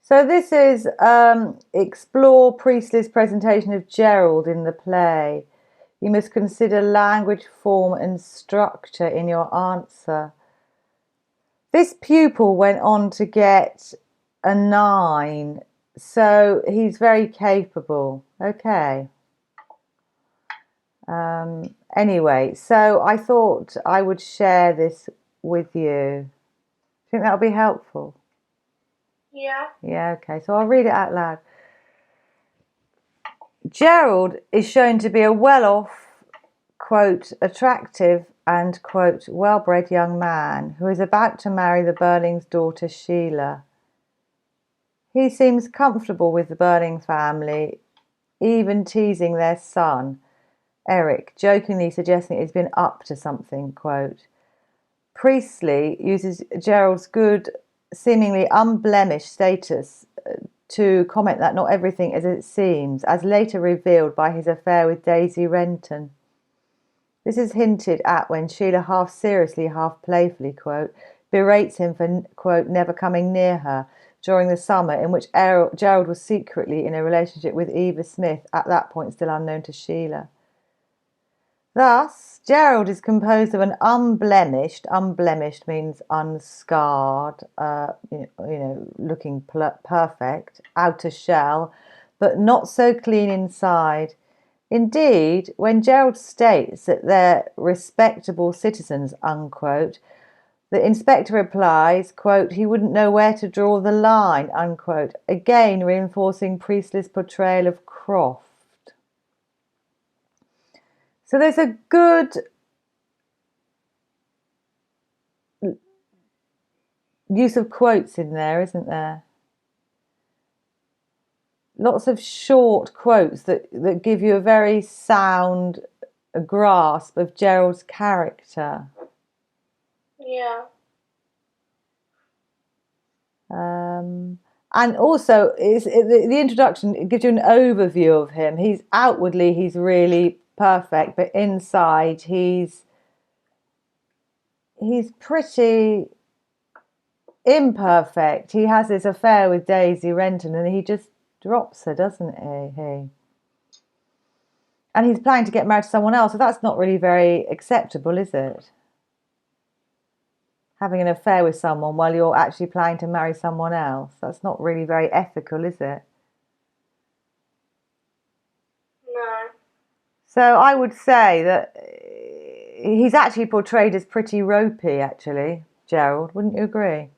So this is explore Priestley's presentation of Gerald in the play. You must consider language, form and structure in your answer. This pupil went on to get a 9, so he's very capable. Okay. Anyway, so I thought I would share this with you. Think that'll be helpful? Yeah. Yeah, okay. So I'll read it out loud. Gerald is shown to be a well-off, quote, attractive and, quote, well-bred young man who is about to marry the Burlings' daughter Sheila. He seems comfortable with the Burling family, even teasing their son, Eric, jokingly suggesting he's been up to something, quote. Priestley uses Gerald's good, seemingly unblemished status to comment that not everything is as it seems, as later revealed by his affair with Daisy Renton. This is hinted at when Sheila half seriously, half playfully, quote, berates him for, quote, never coming near her during the summer in which Gerald was secretly in a relationship with Eva Smith, at that point still unknown to Sheila. Thus, Gerald is composed of an unblemished means unscarred, looking perfect, outer shell, but not so clean inside. Indeed, when Gerald states that they're respectable citizens, unquote, the inspector replies, quote, he wouldn't know where to draw the line, unquote, again reinforcing Priestley's portrayal of Croft. So there's a good use of quotes in there, isn't there? Lots of short quotes that give you a very sound grasp of Gerald's character. Yeah. And also, the introduction, it gives you an overview of him. He's really perfect, but inside he's pretty imperfect. He has this affair with Daisy Renton and he just drops her, doesn't he? And he's planning to get married to someone else, so that's not really very acceptable, is it? Having an affair with someone while you're actually planning to marry someone else. That's not really very ethical, is it? No. So I would say that he's actually portrayed as pretty ropey, actually, Gerald. Wouldn't you agree?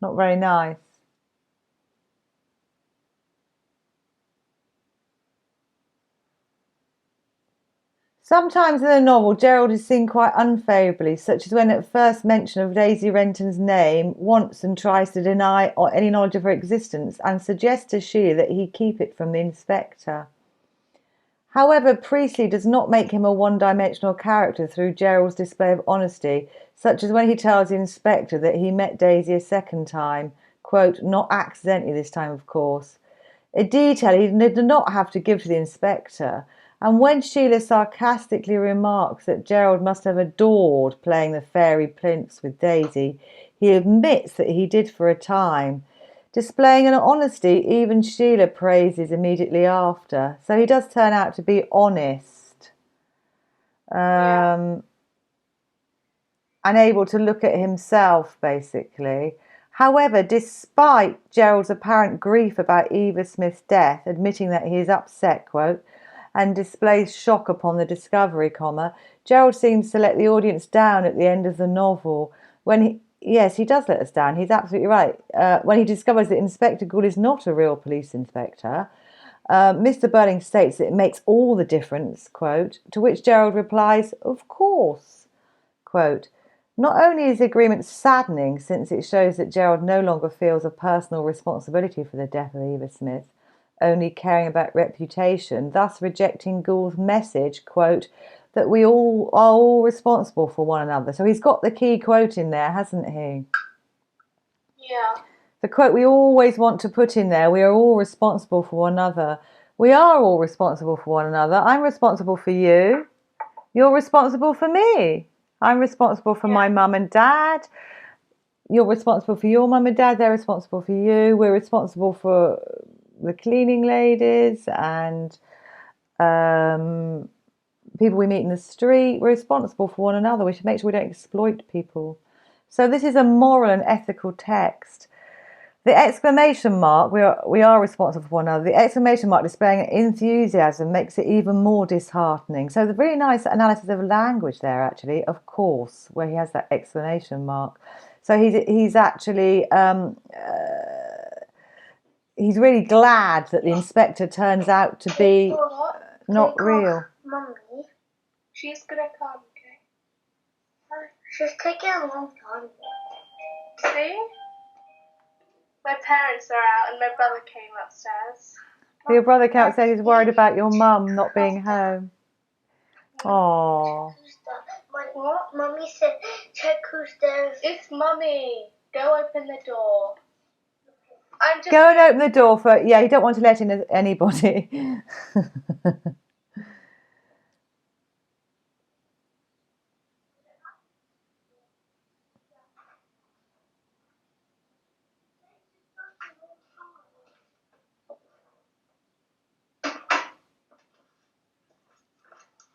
Not very nice. Sometimes in the novel, Gerald is seen quite unfavourably, such as when at first mention of Daisy Renton's name, wants and tries to deny any knowledge of her existence and suggests to Sheila that he keep it from the inspector. However, Priestley does not make him a one-dimensional character through Gerald's display of honesty, such as when he tells the inspector that he met Daisy a second time, quote, not accidentally this time, of course. A detail he did not have to give to the inspector. And when Sheila sarcastically remarks that Gerald must have adored playing the fairy prince with Daisy, he admits that he did for a time. Displaying an honesty even Sheila praises immediately after. So he does turn out to be honest. And able to look at himself, basically. However, despite Gerald's apparent grief about Eva Smith's death, admitting that he is upset, quote, and displays shock upon the discovery, comma, Gerald seems to let the audience down at the end of the novel. Yes, he does let us down. He's absolutely right. When he discovers that Inspector Gould is not a real police inspector, Mr. Burling states that it makes all the difference, quote, to which Gerald replies, of course, quote, not only is the agreement saddening since it shows that Gerald no longer feels a personal responsibility for the death of Eva Smith, only caring about reputation, thus rejecting Gould's message, quote, that we all are all responsible for one another. So he's got the key quote in there, hasn't he? Yeah. The quote we always want to put in there, we are all responsible for one another. We are all responsible for one another. I'm responsible for you. You're responsible for me. I'm responsible for my mum and dad. you're responsible for your mum and dad, they're responsible for you, we're responsible for the cleaning ladies and people we meet in the street. We're responsible for one another. We should make sure we don't exploit people. So this is a moral and ethical text. The exclamation mark, we are responsible for one another. The exclamation mark displaying enthusiasm makes it even more disheartening. So the really nice analysis of language there, actually, of course, where he has that exclamation mark. So he's actually he's really glad that the inspector turns out to be not real. Mummy, she's gonna come, okay? She's taking a long time. See? My parents are out and my brother came upstairs. So your brother came upstairs, he's worried about your mum not being home. Oh. What? Mummy said, check who's there. It's Mummy. Go open the door. Go and open the door for, yeah, you don't want to let in anybody.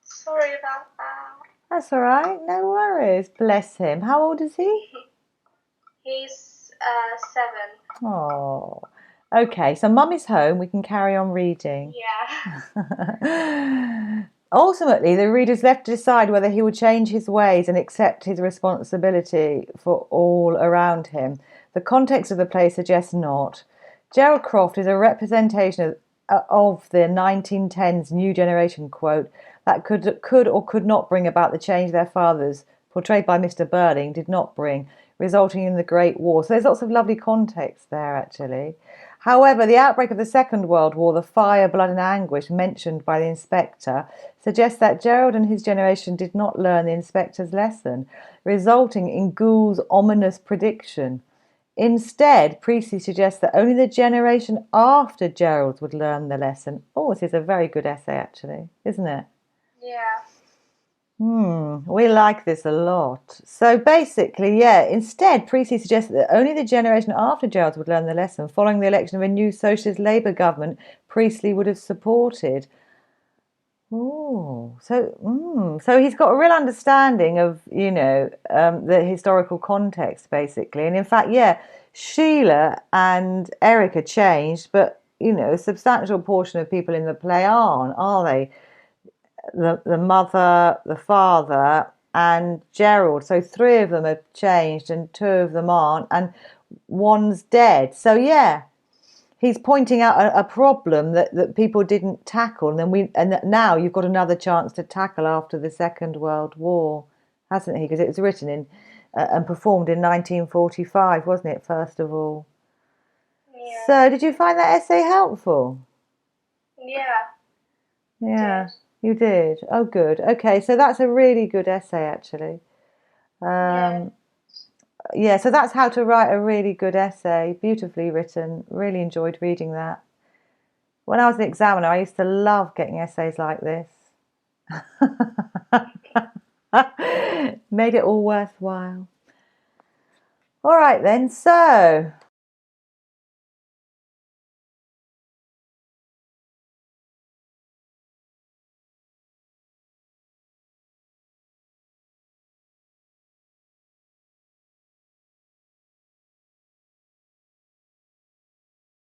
Sorry about that. That's all right, no worries. Bless him. How old is he? He's 7. Oh, okay. So Mum is home. We can carry on reading. Yeah. Ultimately, the reader's left to decide whether he will change his ways and accept his responsibility for all around him. The context of the play suggests not. Gerald Croft is a representation of the 1910s New Generation quote that could or could not bring about the change their fathers, portrayed by Mr. Burling, did not bring, resulting in the Great War. So there's lots of lovely context there, actually. However, the outbreak of the Second World War, the fire, blood and anguish mentioned by the inspector, suggests that Gerald and his generation did not learn the inspector's lesson, resulting in Gould's ominous prediction. Instead, Priestley suggests that only the generation after Gerald would learn the lesson. Oh, this is a very good essay, actually, isn't it? Yeah. We like this a lot. So basically, yeah, instead, Priestley suggests that only the generation after Gerald would learn the lesson. Following the election of a new socialist Labour government, Priestley would have supported. Oh, so he's got a real understanding of, the historical context, basically. And in fact, yeah, Sheila and Erica changed, but, a substantial portion of people in the play aren't, are they? The mother, the father, and Gerald. So 3 of them have changed and 2 of them aren't, and one's dead. So yeah, he's pointing out a problem that people didn't tackle, and that now you've got another chance to tackle after the Second World War, hasn't he? Because it was written in and performed in 1945, wasn't it? First of all. Yeah. So, did you find that essay helpful? Yeah. Yeah. You did? Oh, good. Okay, so that's a really good essay, actually. Yeah, so that's how to write a really good essay. Beautifully written. Really enjoyed reading that. When I was an examiner, I used to love getting essays like this. Made it all worthwhile. All right then, so